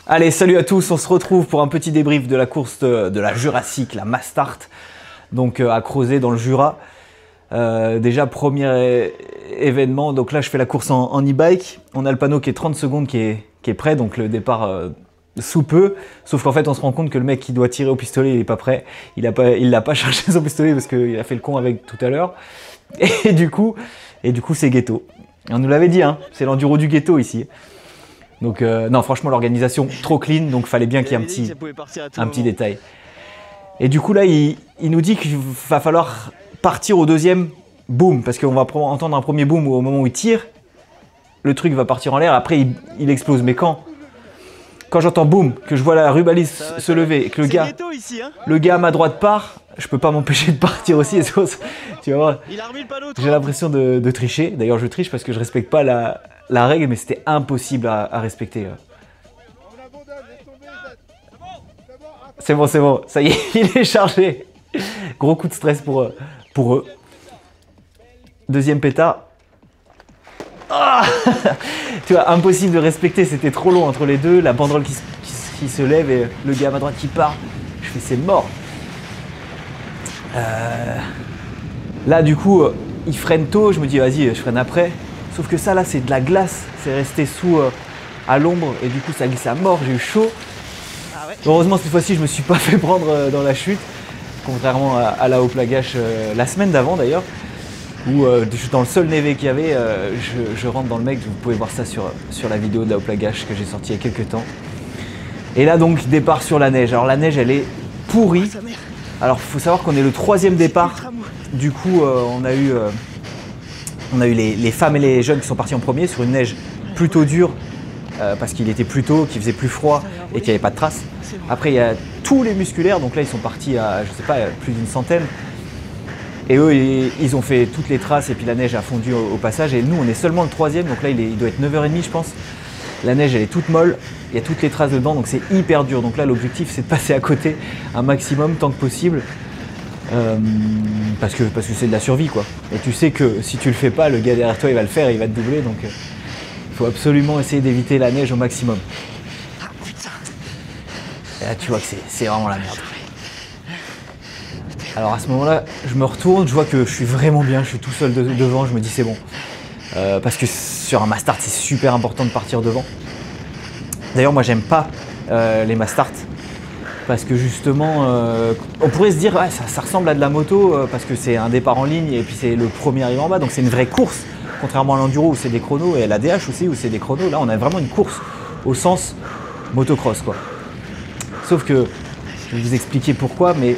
Allez, salut à tous, on se retrouve pour un petit débrief de la course de la Jurassique, la Mastart, donc à Crozet dans le Jura. Déjà, premier événement, donc là je fais la course en e-bike. On a le panneau qui est 30 secondes qui est prêt, donc le départ sous peu. Sauf qu'en fait, on se rend compte que le mec qui doit tirer au pistolet, il n'est pas prêt. Il l'a pas chargé son pistolet parce qu'il a fait le con avec tout à l'heure. Et du coup, c'est ghetto. On nous l'avait dit, hein, c'est l'enduro du ghetto ici. Donc non, franchement, l'organisation trop clean, donc fallait bien qu'il y ait un petit détail. Et du coup là, il nous dit qu'il va falloir partir au deuxième boom, parce qu'on va entendre un premier boom au moment où il tire, le truc va partir en l'air, après il explose. Mais quand j'entends boom, que je vois la rubalise se lever, et que le gars à ma droite part, je peux pas m'empêcher de partir aussi. Tu vas voir, j'ai l'impression de tricher. D'ailleurs, je triche parce que je respecte pas la règle, mais c'était impossible à respecter. C'est bon, ça y est, il est chargé. Gros coup de stress pour eux. Deuxième pétard. Ah tu vois, impossible de respecter, c'était trop long entre les deux. La banderole qui se lève et le gars à ma droite qui part. Je fais, c'est mort. Là, du coup, il freine tôt. Je me dis, vas-y, je freine après. Sauf que ça, là, c'est de la glace. C'est resté sous à l'ombre et du coup, ça glisse à mort. J'ai eu chaud. Ah ouais. Heureusement, cette fois-ci, je me suis pas fait prendre dans la chute. Contrairement à la Haut-Plagache la semaine d'avant d'ailleurs, où dans le seul névé qu'il y avait, je rentre dans le mec. Vous pouvez voir ça sur la vidéo de la Haut-Plagache que j'ai sortie il y a quelques temps. Et là, donc, départ sur la neige. Alors, la neige, elle est pourrie. Alors, il faut savoir qu'on est le troisième départ. Du coup, on a eu les femmes et les jeunes qui sont partis en premier sur une neige plutôt dure parce qu'il était plus tôt, qu'il faisait plus froid et qu'il n'y avait pas de traces. Après, il y a tous les musculaires, donc là, ils sont partis à, je sais pas, plus d'une centaine. Et eux, ils ont fait toutes les traces et puis la neige a fondu au passage. Et nous, on est seulement le troisième, donc là, il doit être 9h30, je pense. La neige, elle est toute molle, il y a toutes les traces dedans, donc c'est hyper dur. Donc là, l'objectif, c'est de passer à côté un maximum tant que possible. Parce que c'est de la survie, quoi. Et tu sais que si tu le fais pas, le gars derrière toi il va le faire et il va te doubler, donc il faut absolument essayer d'éviter la neige au maximum. Et là tu vois que c'est vraiment la merde. Alors à ce moment-là, je me retourne, je vois que je suis vraiment bien, je suis tout seul devant, je me dis c'est bon. Parce que sur un Mastart c'est super important de partir devant. D'ailleurs moi j'aime pas les Mastart. Parce que justement, on pourrait se dire ouais, ça ressemble à de la moto parce que c'est un départ en ligne et puis c'est le premier arrivé en bas, donc c'est une vraie course, contrairement à l'enduro où c'est des chronos et à la DH aussi où c'est des chronos. Là on a vraiment une course au sens motocross, quoi. Sauf que, je vais vous expliquer pourquoi, mais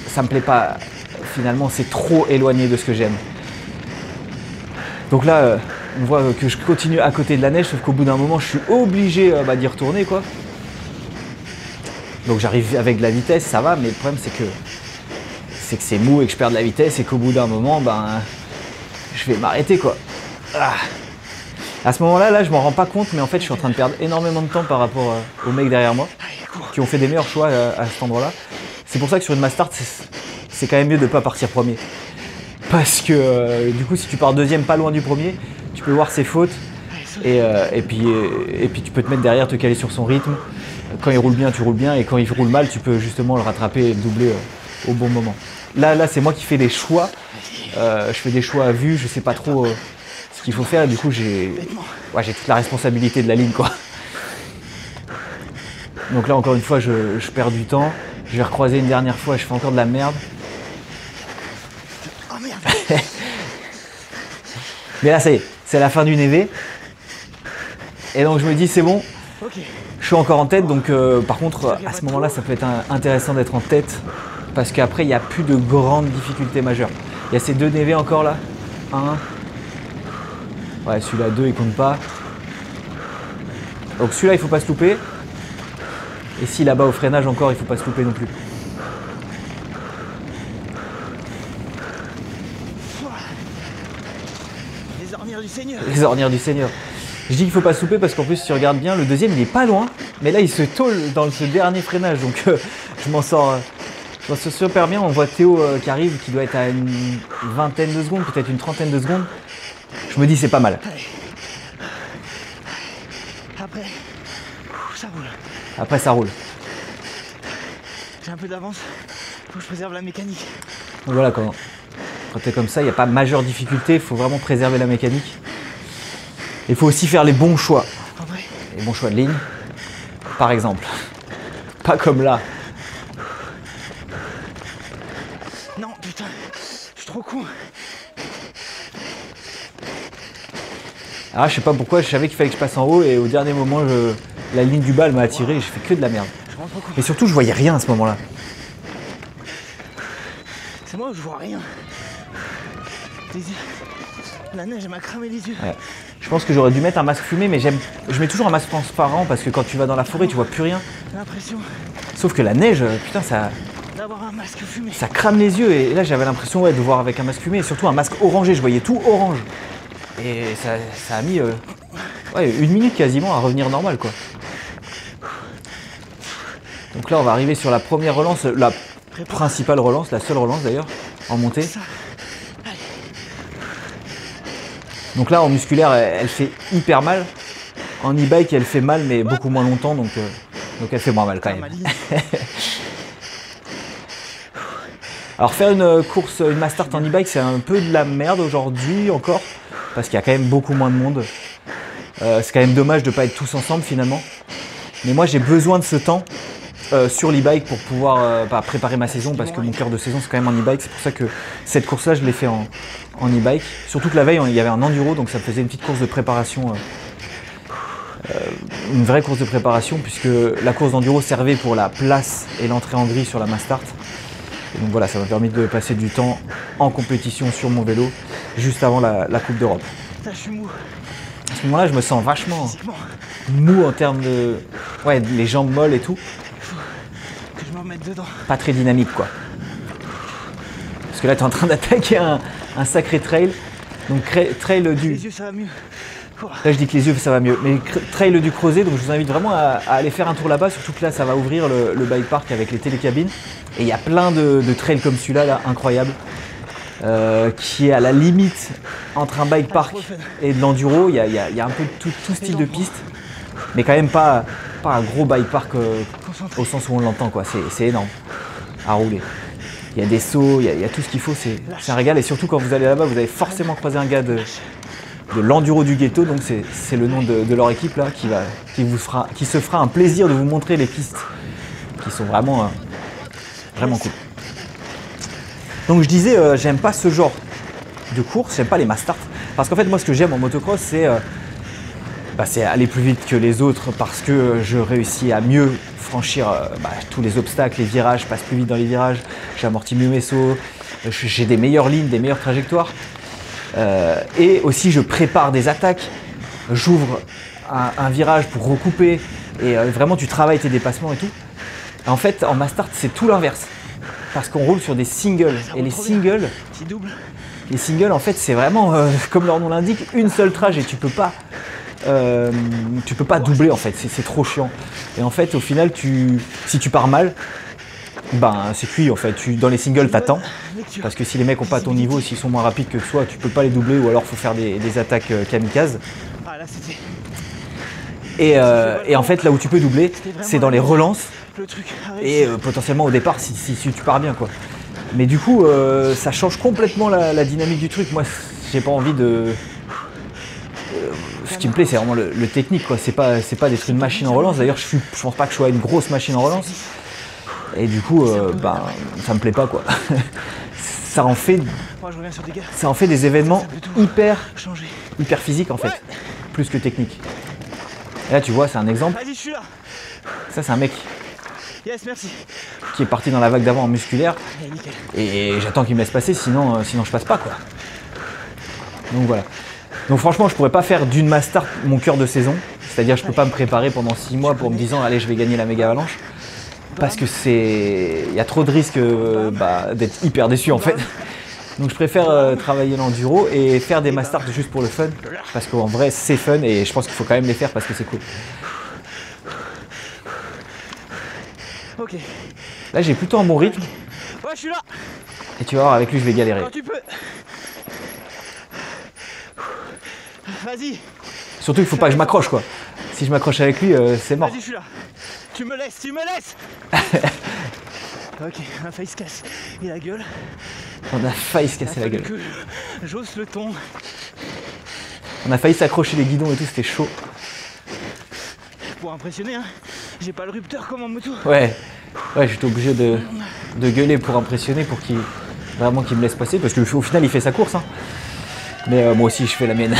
ça me plaît pas, finalement c'est trop éloigné de ce que j'aime. Donc là, on voit que je continue à côté de la neige, sauf qu'au bout d'un moment je suis obligé d'y retourner, quoi. Donc j'arrive avec de la vitesse, ça va, mais le problème c'est que c'est mou et que je perds de la vitesse et qu'au bout d'un moment, je vais m'arrêter, quoi. Ah. À ce moment-là, là, je m'en rends pas compte, mais en fait, je suis en train de perdre énormément de temps par rapport aux mecs derrière moi, qui ont fait des meilleurs choix à cet endroit-là. C'est pour ça que sur une Mastart, c'est quand même mieux de ne pas partir premier. Parce que du coup, si tu pars deuxième pas loin du premier, tu peux voir ses fautes et puis tu peux te mettre derrière, te caler sur son rythme. Quand il roule bien, tu roules bien, et quand il roule mal, tu peux justement le rattraper et le doubler au bon moment. Là, c'est moi qui fais des choix. Je fais des choix à vue, je sais pas trop ce qu'il faut faire, et du coup, j'ai toute la responsabilité de la ligne, quoi. Donc là, encore une fois, je perds du temps. Je vais recroiser une dernière fois, je fais encore de la merde. Oh merde. Mais là, ça y est, c'est la fin du névé. Et donc, je me dis, c'est bon. Je suis encore en tête, donc par contre à ce moment-là ça peut être intéressant d'être en tête parce qu'après il n'y a plus de grandes difficultés majeures. Il y a ces deux névés encore là, un, ouais celui-là 2 il compte pas. Donc celui-là il faut pas se louper. Et si là-bas au freinage encore il faut pas se louper non plus. Les ornières du Seigneur. Les ornières du Seigneur. Je dis qu'il faut pas se louper parce qu'en plus si tu regardes bien, le deuxième il est pas loin, mais là il se tôle dans ce dernier freinage, donc je m'en sors super bien. On voit Théo qui arrive, qui doit être à une vingtaine de secondes, peut-être une trentaine de secondes. Je me dis c'est pas mal. Après, Ça roule. Après, ça roule. J'ai un peu d'avance. Faut que je préserve la mécanique. Donc voilà, quand tu es comme ça, il n'y a pas majeure difficulté. Il faut vraiment préserver la mécanique. Il faut aussi faire les bons choix. En vrai. Les bons choix de ligne. Par exemple. Pas comme là. Non, putain. Je suis trop con. Ah, je sais pas pourquoi, je savais qu'il fallait que je passe en haut et au dernier moment, la ligne du bas elle m'a attiré et j'ai fait que de la merde. Je rentre trop con. Et surtout, je voyais rien à ce moment-là. C'est moi où je vois rien. Les yeux. La neige elle m'a cramé les yeux. Ouais. Je pense que j'aurais dû mettre un masque fumé, mais je mets toujours un masque transparent parce que quand tu vas dans la forêt, tu vois plus rien. J'ai l'impression Sauf que la neige, putain, d'avoir un masque fumé. ça crame les yeux. Et là, j'avais l'impression de voir avec un masque fumé et surtout un masque orangé. Je voyais tout orange. Et ça a mis ouais, 1 minute quasiment à revenir normal, quoi. Donc là, on va arriver sur la première relance, la principale relance, la seule relance d'ailleurs, en montée. Ça. Allez. Donc là, en musculaire, elle fait hyper mal. En e-bike, elle fait mal, mais beaucoup moins longtemps, donc elle fait moins mal quand Ah, même. ma ligne. Alors faire une course, une Mastart en e-bike, c'est un peu de la merde aujourd'hui encore, parce qu'il y a quand même beaucoup moins de monde. C'est quand même dommage de ne pas être tous ensemble finalement. Mais moi, j'ai besoin de ce temps sur l'e-bike pour pouvoir préparer ma saison, parce que mon cœur de saison, c'est quand même en e-bike. C'est pour ça que cette course-là, je l'ai fait en e-bike. Surtout que la veille, il y avait un enduro, donc ça me faisait une petite course de préparation. Une vraie course de préparation, puisque la course d'enduro servait pour la place et l'entrée en grille sur la Mastart. Et donc voilà, ça m'a permis de passer du temps en compétition sur mon vélo, juste avant la Coupe d'Europe. Putain, je suis mou. À ce moment-là, je me sens vachement Physiquement. mou en termes de... Ouais, les jambes molles et tout. Que je me remette dedans. Pas très dynamique, quoi. Parce que là, tu es en train d'attaquer un sacré trail. Donc trail du... Les yeux ça va mieux. Oh. Là, je dis que les yeux, ça va mieux. Mais trail du Crozet, donc je vous invite vraiment à aller faire un tour là-bas. Surtout que là, ça va ouvrir le bike park avec les télécabines. Et il y a plein de trails comme celui-là, là, incroyable. Qui est à la limite entre un bike park et de l'enduro. Il y a un peu tout style de piste. Mais quand même pas un gros bike park au sens où on l'entend, quoi. C'est énorme à rouler. Il y a des sauts, il y a tout ce qu'il faut. C'est un régal. Et surtout, quand vous allez là-bas, vous allez forcément croiser un gars de l'enduro du ghetto, donc c'est le nom de leur équipe là, qui se fera un plaisir de vous montrer les pistes qui sont vraiment cool. Donc je disais, j'aime pas ce genre de course, j'aime pas les Mastart, parce qu'en fait moi ce que j'aime en motocross c'est aller plus vite que les autres, parce que je réussis à mieux franchir tous les obstacles, les virages, je passe plus vite dans les virages, j'amortis mieux mes sauts, j'ai des meilleures lignes, des meilleures trajectoires. Et aussi je prépare des attaques, j'ouvre un virage pour recouper et vraiment tu travailles tes dépassements et tout. En fait en Mastart c'est tout l'inverse, parce qu'on roule sur des singles et les singles en fait c'est vraiment comme leur nom l'indique, une seule trage et tu peux pas doubler en fait, c'est trop chiant. Et en fait au final si tu pars mal, c'est cuit en fait. Dans les singles t'attends, parce que si les mecs n'ont pas ton niveau, s'ils sont moins rapides que toi, tu peux pas les doubler, ou alors faut faire des attaques kamikazes. Ah, là, c'était... Et en fait là où tu peux doubler, c'est dans les relances le truc et potentiellement au départ si tu pars bien, quoi. Mais du coup ça change complètement la dynamique du truc. Moi j'ai pas envie de... ce qui me plaît c'est vraiment le technique, quoi. C'est pas d'être une machine en relance. D'ailleurs je pense pas que je sois une grosse machine en relance. Et du coup, ça me plaît pas, quoi. ça en fait des événements hyper physiques en fait, plus que techniques. Et là tu vois, c'est un exemple. Vas-y, je suis là. Ça c'est un mec Merci. qui est parti dans la vague d'avant en musculaire. Allez, nickel. Et j'attends qu'il me laisse passer, sinon je passe pas, quoi. Donc voilà. Donc franchement je pourrais pas faire d'une Mastart mon cœur de saison. C'est-à-dire je peux pas me préparer pendant 6 mois pour me disant allez je vais gagner la méga avalanche. Parce que il y a trop de risques d'être hyper déçu en fait. Donc je préfère travailler l'enduro et faire des Mastart juste pour le fun. Parce qu'en vrai c'est fun et je pense qu'il faut quand même les faire parce que c'est cool. Ok. Là j'ai plutôt un bon rythme. Ouais, je suis là. Et tu vas voir, avec lui je vais galérer. Quand tu peux. Vas-y. Surtout qu'il faut pas que je m'accroche, quoi. Si je m'accroche avec lui, c'est mort. Vas-y, je suis là. Tu me laisses, tu me laisses. Ok, on a failli se casser la gueule. On a failli se casser la gueule. Que j'ose le ton. On a failli s'accrocher les guidons et tout, c'était chaud. Pour impressionner, hein. J'ai pas le rupteur comme en moto. Ouais, j'étais obligé de gueuler pour impressionner, pour qu'il vraiment qu'il me laisse passer, parce qu'au final il fait sa course. Hein. Mais moi aussi je fais la mienne.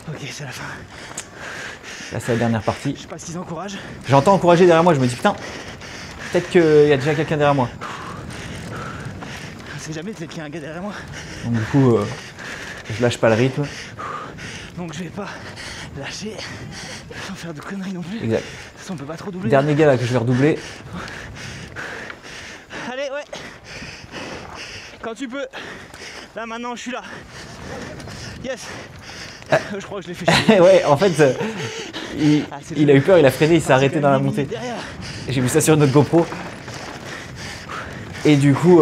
Ok, c'est la fin. Là c'est la dernière partie. Je sais pas s'ils encouragent. J'entends encourager derrière moi, je me dis putain, peut-être qu'il y a déjà quelqu'un derrière moi. Je sais jamais, peut-être qu'il y a un gars derrière moi. Donc du coup, je lâche pas le rythme. Donc je vais pas lâcher sans faire de conneries non plus. Exact. De toute façon, on peut pas trop doubler. Dernier gars là que je vais redoubler. Allez, ouais. Quand tu peux. Là maintenant, je suis là. Yes. Je crois que je l'ai fait chier. Ouais, en fait, il a eu peur, il a freiné, il s'est arrêté dans la montée. J'ai vu ça sur notre GoPro. Et du coup,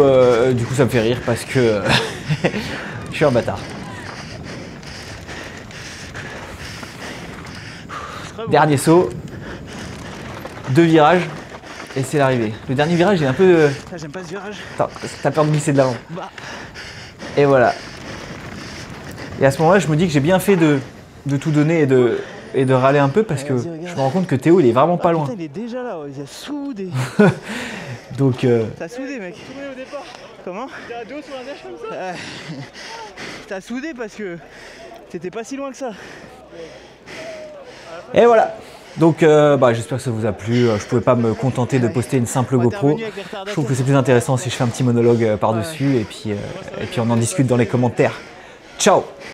ça me fait rire parce que je suis un bâtard. Dernier saut, 2 virages et c'est l'arrivée. Le dernier virage, il est un peu. J'aime pas ce virage. T'as peur de glisser de l'avant. Bah. Et voilà. Et à ce moment-là, je me dis que j'ai bien fait de tout donner et de râler un peu parce que je me rends compte que Théo, il est vraiment pas loin. Putain, il est déjà là, il a soudé. Donc. T'as soudé, mec. Soudé au départ. Comment? T'es à dos sur la neige comme ça. T'as soudé parce que t'étais pas si loin que ça. Et voilà. Donc j'espère que ça vous a plu. Je pouvais pas me contenter de poster une simple GoPro. Je trouve que c'est plus intéressant si je fais un petit monologue par-dessus et puis on en discute dans les commentaires. Ciao!